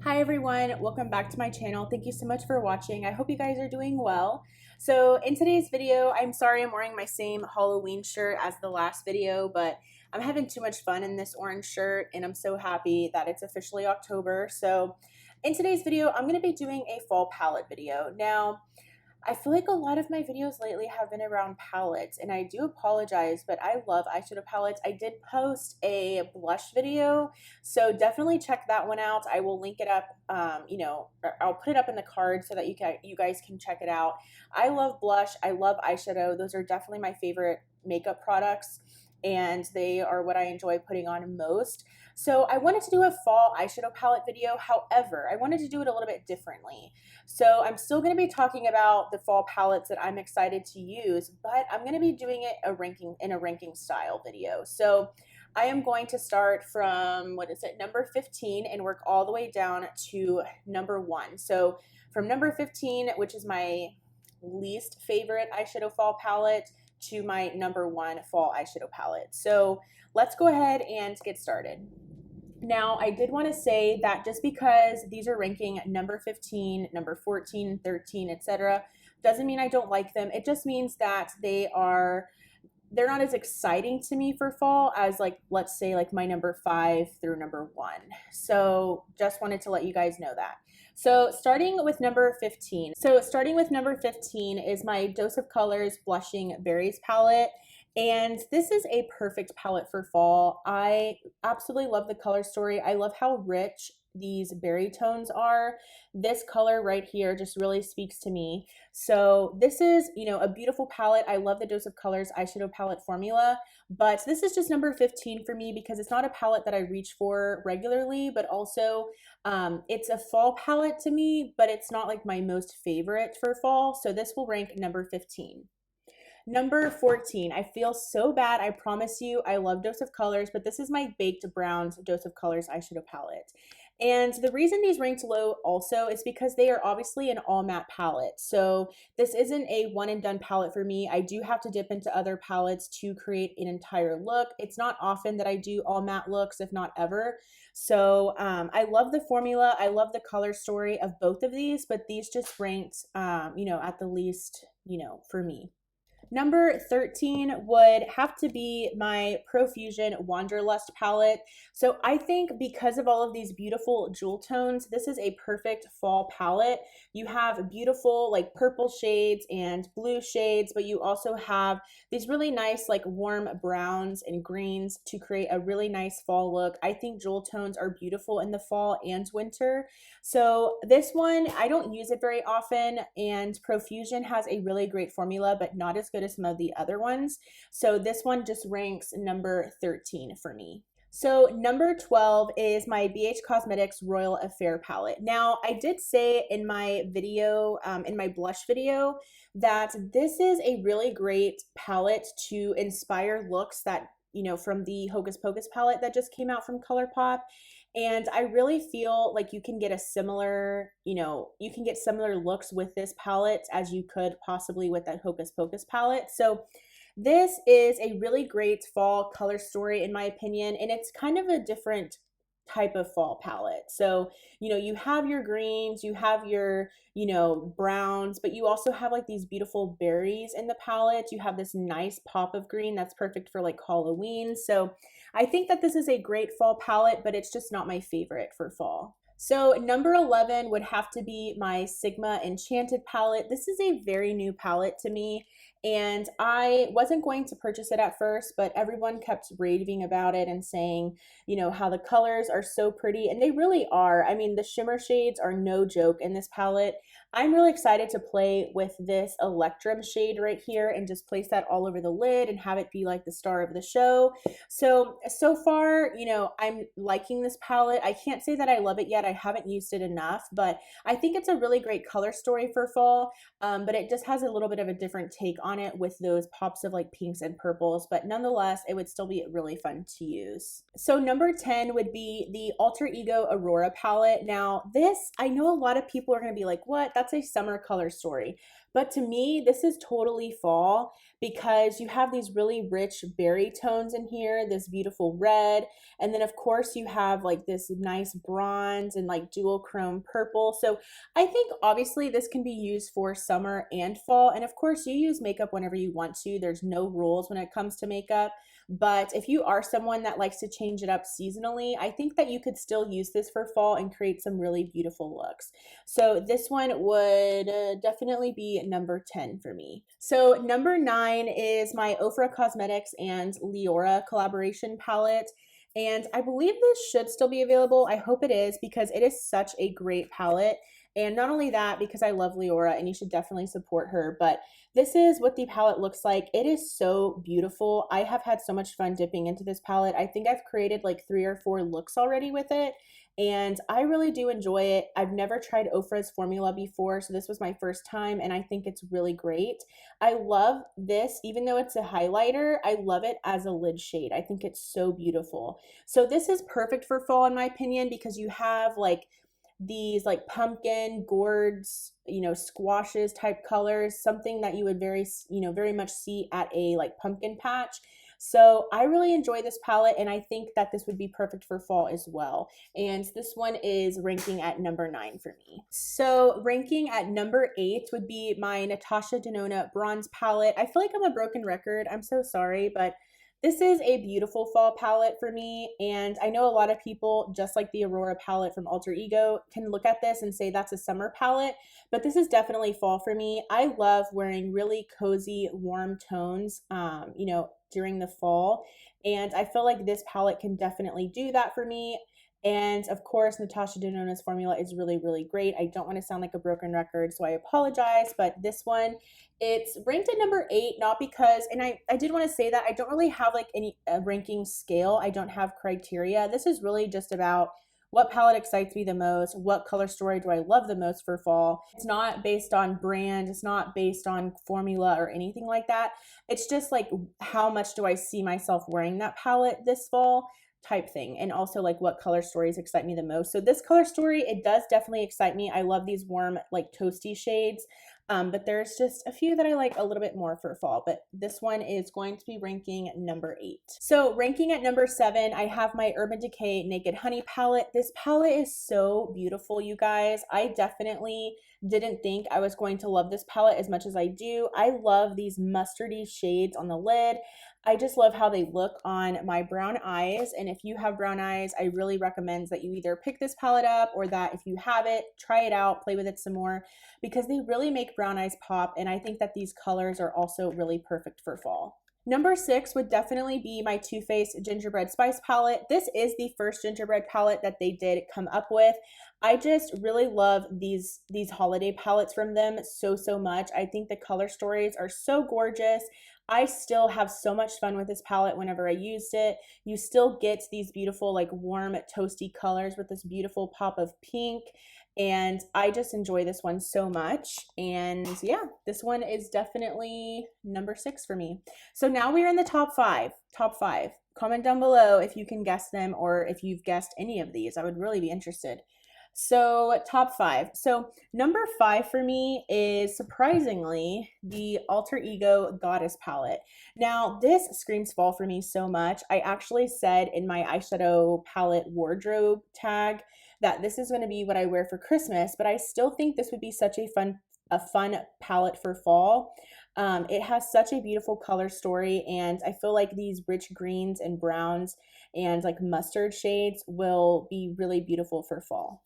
Hi everyone, welcome back to my channel. Thank you so much for watching. I hope you guys are doing well. So in today's video, I'm sorry I'm wearing my same Halloween shirt as the last video, but I'm having too much fun in this orange shirt and I'm so happy that it's officially October. So in today's video, I'm going to be doing a fall palette video. Now, I feel like a lot of my videos lately have been around palettes, and I do apologize, but I love eyeshadow palettes. I did post a blush video, so definitely check that one out. I will link it up, or I'll put it up in the card so that you guys can check it out. I love blush. I love eyeshadow. Those are definitely my favorite makeup products, and they are what I enjoy putting on most. So I wanted to do a fall eyeshadow palette video. However, I wanted to do it a little bit differently. So I'm still going to be talking about the fall palettes that I'm excited to use, but I'm going to be doing it in a ranking style video. So I am going to start from, number 15 and work all the way down to number 1. So from number 15, which is my least favorite eyeshadow fall palette, to my number 1 fall eyeshadow palette. So let's go ahead and get started. Now, I did want to say that just because these are ranking number 15, number 14, 13, etc., doesn't mean I don't like them. It just means that they're not as exciting to me for fall as, like, let's say like my number 5 through number 1. So just wanted to let you guys know that. So starting with number 15. Is my Dose of Colors Blushing Berries palette. And this is a perfect palette for fall. I absolutely love the color story. I love how rich these berry tones are. This color right here just really speaks to me. So this is, a beautiful palette. I love the Dose of Colors eyeshadow palette formula, but this is just number 15 for me because it's not a palette that I reach for regularly, but also it's a fall palette to me, but it's not like my most favorite for fall. So this will rank number 15. Number 14, I feel so bad. I promise you, I love Dose of Colors, but this is my Baked Browns Dose of Colors eyeshadow palette. And the reason these ranked low also is because they are obviously an all matte palette. So this isn't a one and done palette for me. I do have to dip into other palettes to create an entire look. It's not often that I do all matte looks, if not ever. So I love the formula. I love the color story of both of these, but these just ranked, at the least, for me. Number 13 would have to be my Profusion Wanderlust palette. So I think because of all of these beautiful jewel tones, this is a perfect fall palette. You have beautiful like purple shades and blue shades, but you also have these really nice like warm browns and greens to create a really nice fall look. I think jewel tones are beautiful in the fall and winter. So this one, I don't use it very often, and Profusion has a really great formula, but not as good as some of the other ones. So this one just ranks number 13 for me. So number 12 is my BH Cosmetics Royal Affair palette. Now, I did say in my video, in my blush video, that this is a really great palette to inspire looks that, from the Hocus Pocus palette that just came out from ColourPop. And I really feel like you can get similar looks with this palette as you could possibly with that Hocus Pocus palette. So this is a really great fall color story in my opinion, and it's kind of a different type of fall palette. So, you have your greens, you have your, browns, but you also have like these beautiful berries in the palette. You have this nice pop of green that's perfect for like Halloween. So I think that this is a great fall palette, but it's just not my favorite for fall. So number 11 would have to be my Sigma Enchanted palette. This is a very new palette to me, and I wasn't going to purchase it at first, but everyone kept raving about it and saying, how the colors are so pretty, and they really are. I mean, the shimmer shades are no joke in this palette. I'm really excited to play with this Electrum shade right here and just place that all over the lid and have it be like the star of the show. So far, I'm liking this palette. I can't say that I love it yet. I haven't used it enough, but I think it's a really great color story for fall, but it just has a little bit of a different take on it with those pops of like pinks and purples, but nonetheless, it would still be really fun to use. So number 10 would be the Alter Ego Aurora palette. Now this, I know a lot of people are going to be like, what? That's a summer color story. But to me, this is totally fall because you have these really rich berry tones in here, this beautiful red, and then of course you have like this nice bronze and like dual chrome purple. So I think obviously this can be used for summer and fall. And of course you use makeup whenever you want to. There's no rules when it comes to makeup. But if you are someone that likes to change it up seasonally, I think that you could still use this for fall and create some really beautiful looks. So this one would definitely be number 10 for me. So number 9 is my Ofra Cosmetics and Leora collaboration palette. And I believe this should still be available. I hope it is because it is such a great palette. And not only that, because I love Leora and you should definitely support her, but this is what the palette looks like. It is so beautiful. I have had so much fun dipping into this palette. I think I've created like 3 or 4 looks already with it, and I really do enjoy it. I've never tried Ofra's formula before, so this was my first time, and I think it's really great. I love this, even though it's a highlighter, I love it as a lid shade. I think it's so beautiful. So this is perfect for fall in my opinion because you have like these like pumpkin, gourds, squashes type colors, something that you would very much see at a like pumpkin patch. So I really enjoy this palette and I think that this would be perfect for fall as well. And this one is ranking at number 9 for me. So ranking at number 8 would be my Natasha Denona bronze palette. I feel like I'm a broken record. I'm so sorry, but this is a beautiful fall palette for me, and I know a lot of people, just like the Aurora palette from Alter Ego, can look at this and say that's a summer palette, but this is definitely fall for me. I love wearing really cozy, warm tones, during the fall, and I feel like this palette can definitely do that for me. And of course, Natasha Denona's formula is really, really great. I don't want to sound like a broken record, so I apologize, but this one, it's ranked at number 8, not because, and I did want to say that I don't really have like any ranking scale. I don't have criteria. This is really just about what palette excites me the most, what color story do I love the most for fall. It's not based on brand, it's not based on formula or anything like that. It's just like how much do I see myself wearing that palette this fall type thing, and also like what color stories excite me the most. So this color story, it does definitely excite me. I love these warm like toasty shades, but there's just a few that I like a little bit more for fall, but this one is going to be ranking number 8. So ranking at number 7, I have my Urban Decay Naked Honey palette. This palette is so beautiful, you guys. I definitely didn't think I was going to love this palette as much as I do. I love these mustardy shades on the lid. I just love how they look on my brown eyes, and if you have brown eyes, I really recommend that you either pick this palette up or that if you have it, try it out, play with it some more, because they really make brown eyes pop, and I think that these colors are also really perfect for fall. Number 6 would definitely be my Too Faced Gingerbread Spice palette. This is the first gingerbread palette that they did come up with. I just really love these holiday palettes from them so much. I think the color stories are so gorgeous. I still have so much fun with this palette whenever I used it. You still get these beautiful like warm toasty colors with this beautiful pop of pink, and I just enjoy this one so much. And yeah, this one is definitely number 6 for me. So now we are in the top 5. Comment down below if you can guess them or if you've guessed any of these. I would really be interested. So top 5. So number 5 for me is surprisingly the Alter Ego Goddess palette. Now this screams fall for me so much. I actually said in my eyeshadow palette wardrobe tag that this is going to be what I wear for Christmas, but I still think this would be such a fun palette for fall. It has such a beautiful color story, and I feel like these rich greens and browns and like mustard shades will be really beautiful for fall.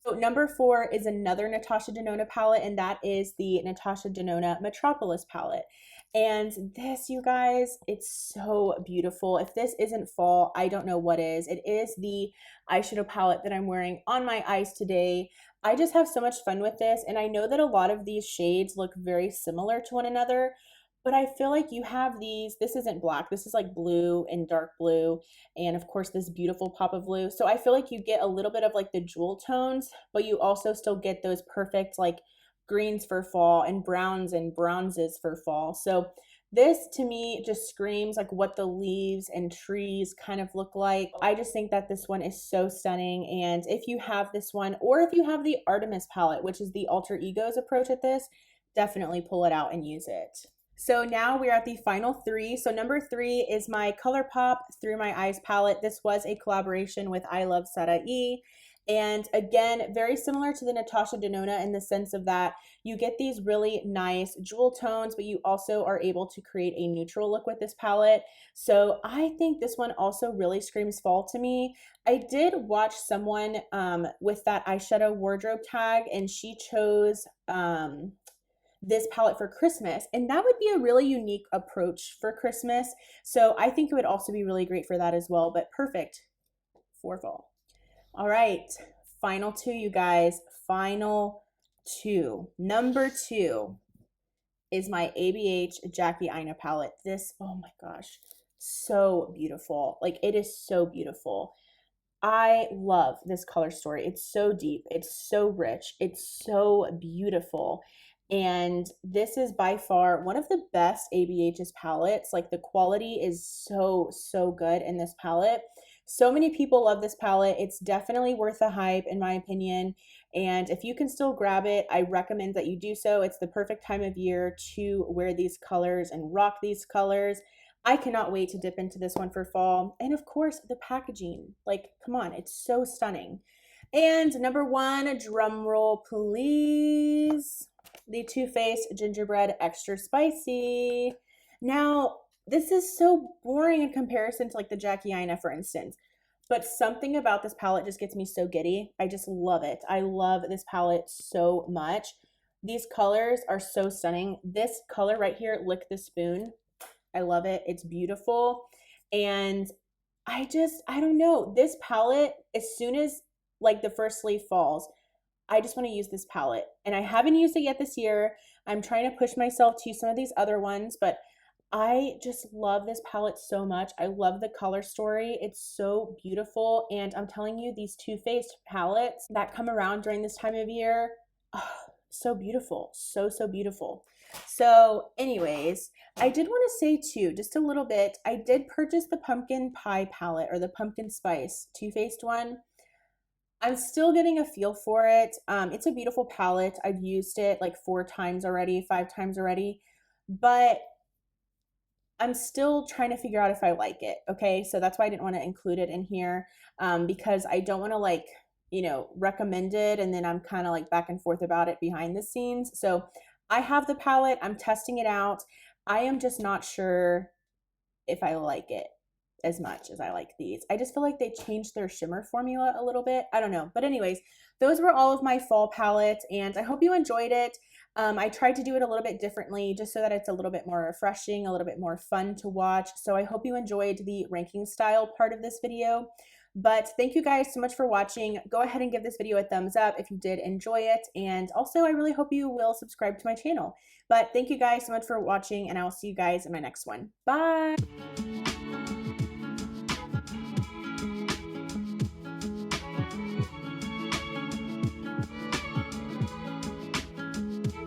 So number 4 is another Natasha Denona palette, and that is the Natasha Denona Metropolis palette. And this, you guys, it's so beautiful. If this isn't fall, I don't know what is. It is the eyeshadow palette that I'm wearing on my eyes today. I just have so much fun with this, and I know that a lot of these shades look very similar to one another, but I feel like you have these, this isn't black, this is like blue and dark blue, and of course this beautiful pop of blue. So I feel like you get a little bit of like the jewel tones, but you also still get those perfect like greens for fall and browns and bronzes for fall. So this to me just screams like what the leaves and trees kind of look like. I just think that this one is so stunning, and if you have this one, or if you have the Artemis palette, which is the Alter Ego's approach at this, definitely pull it out and use it. So now we're at the final three. So number 3 is my ColourPop Through My Eyes palette. This was a collaboration with I Love Sarai. And again, very similar to the Natasha Denona in the sense of that you get these really nice jewel tones, but you also are able to create a neutral look with this palette. So I think this one also really screams fall to me. I did watch someone with that eyeshadow wardrobe tag, and she chose this palette for Christmas, and that would be a really unique approach for Christmas. So I think it would also be really great for that as well, but perfect for fall. All right, final two, you guys. Final two. Number 2 is my ABH Jackie Aina palette. This, oh my gosh, so beautiful. Like, it is so beautiful. I love this color story. It's so deep, it's so rich, it's so beautiful. And this is by far one of the best ABH's palettes. Like, the quality is so, so good in this palette. So many people love this palette. It's definitely worth the hype, in my opinion. And if you can still grab it, I recommend that you do so. It's the perfect time of year to wear these colors and rock these colors. I cannot wait to dip into this one for fall. And of course, the packaging. Like, come on, it's so stunning. And number 1, drum roll please, the Too Faced Gingerbread Extra Spicy. Now, this is so boring in comparison to like the Jackie Aina, for instance. But something about this palette just gets me so giddy. I just love it. I love this palette so much. These colors are so stunning. This color right here, Lick the Spoon, I love it. It's beautiful. And I don't know. This palette, as soon as like the first leaf falls, I just want to use this palette. And I haven't used it yet this year. I'm trying to push myself to some of these other ones, but I just love this palette so much. I love the color story. It's so beautiful. And I'm telling you, these Too Faced palettes that come around during this time of year, oh, so beautiful. So, so beautiful. So anyways, I did want to say too, just a little bit, I did purchase the Pumpkin Pie palette, or the Pumpkin Spice Too Faced one. I'm still getting a feel for it. It's a beautiful palette. I've used it like 4 times already, 5 times already, but I'm still trying to figure out if I like it. Okay, so that's why I didn't want to include it in here, because I don't want to like, recommend it and then I'm kind of like back and forth about it behind the scenes. So I have the palette, I'm testing it out. I am just not sure if I like it as much as I like these. I just feel like they changed their shimmer formula a little bit. I don't know. But anyways, those were all of my fall palettes, and I hope you enjoyed it. I tried to do it a little bit differently just so that it's a little bit more refreshing, a little bit more fun to watch. So I hope you enjoyed the ranking style part of this video. But thank you guys so much for watching. Go ahead and give this video a thumbs up if you did enjoy it. And also, I really hope you will subscribe to my channel. But thank you guys so much for watching, and I will see you guys in my next one. Bye!